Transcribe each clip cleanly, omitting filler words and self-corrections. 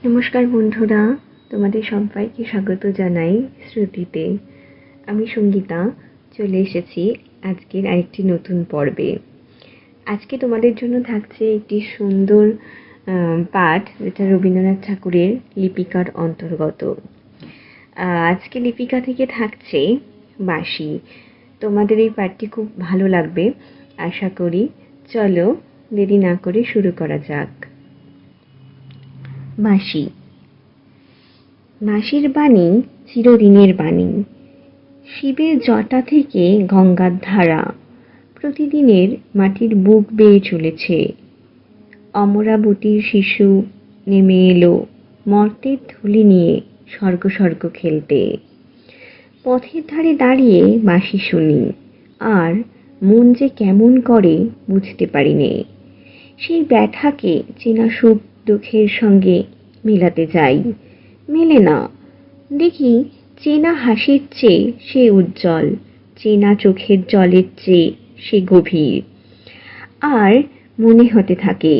নমস্কার বন্ধুরা, তোমাদের সবাইকে স্বাগত জানাই শ্রুতিতে। আমি সঙ্গীতা, চলে এসেছি আজকের আরেকটি নতুন পর্বে। আজকে তোমাদের জন্য থাকছে একটি সুন্দর পাঠ, যেটা রবীন্দ্রনাথ ঠাকুরের লিপিকার অন্তর্গত। আজকে লিপিকা থেকে থাকছে বাঁশি। তোমাদের এই পাঠটি খুব ভালো লাগবে আশা করি। চলো দেরি না করে শুরু করা যাক। বাঁশি। বাঁশির বাণী চিরদিনের বাণী, শিবের জটা থেকে গঙ্গার ধারা প্রতিদিনের মাটির বুক বেয়ে চলেছে। অমরাবতীর শিশু নেমে এলো মর্তের ধুলি নিয়ে স্বর্গ স্বর্গ খেলতে। পথের ধারে দাঁড়িয়ে বাঁশি শুনি, আর মন যে কেমন করে বুঝতে পারি নে। সেই ব্যথাকে চেনা সুখ দুঃখের সঙ্গে মেলাতে যাই, মেলে না। দেখি চেনা হাসির চেয়ে সে উজ্জ্বল, চেনা চোখের জলের চেয়ে সে গভীর। আর মনে হতে থাকে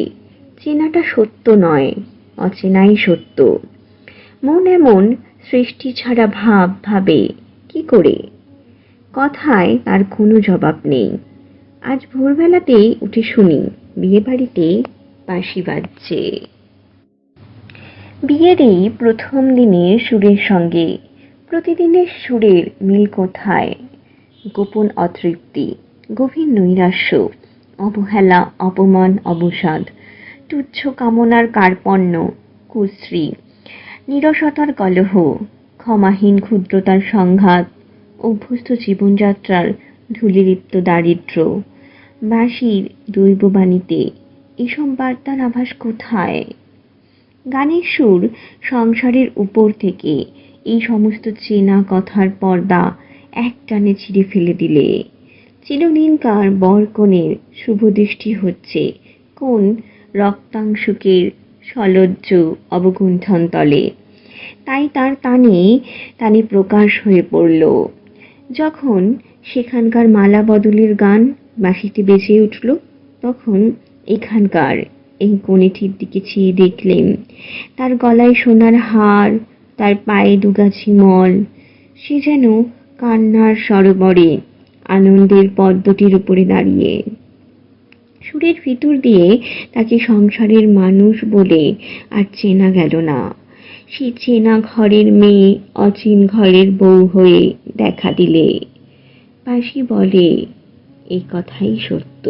চেনাটা সত্য নয়, অচেনাই সত্য। মন এমন সৃষ্টি ছাড়া ভাব ভাবে কি করে? কথায় তার কোনো জবাব নেই। আজ ভোরবেলাতেই উঠে শুনি বিয়ে বাড়িতে বাঁশি বাজছে। বিয়ের এই প্রথম দিনের সুরের সঙ্গে প্রতিদিনের সুরের মিল কোথায়? গোপন অতৃপ্তি, গভীর নৈরাশ্য, অবহেলা, অপমান, অবসাদ, তুচ্ছ কামনার কার্পণ্য, কুশ্রী, নিরসতার কলহ, ক্ষমাহীন ক্ষুদ্রতার সংঘাত, অভ্যস্ত জীবনযাত্রার ধূলিলিপ্ত দারিদ্র্য। বাঁশির দৈববাণীতে এসব বার্তার আভাস কোথায়? গানের সুর সংসারের উপর থেকে এই সমস্ত চেনা কথার পর্দা একটানে ছিঁড়ে ফেলে দিলে চিরদিনকার বর কনের শুভদৃষ্টি হচ্ছে কোন রক্তাংশুকের সলজ্জ অবগুণ্ঠন তলে। তাই তার টানে টানে প্রকাশ হয়ে পড়ল। যখন সেখানকার মালা বদলের গান বাঁশিতে বেজে উঠল, তখন এখানকার এই কনেটির দিকে চেয়ে দেখলেন তার গলায় সোনার হার, তার পায়ে দুগাছি মল। সে যেন কান্নার সরোবরে আনন্দের পদ্মটির উপরে দাঁড়িয়ে। সুরের ভিতর দিয়ে তাকে সংসারের মানুষ বলে আর চেনা গেল না। সে চেনা ঘরের মেয়ে অচিন ঘরের বউ হয়ে দেখা দিলে। বাঁশি বলে এই কথাই সত্য।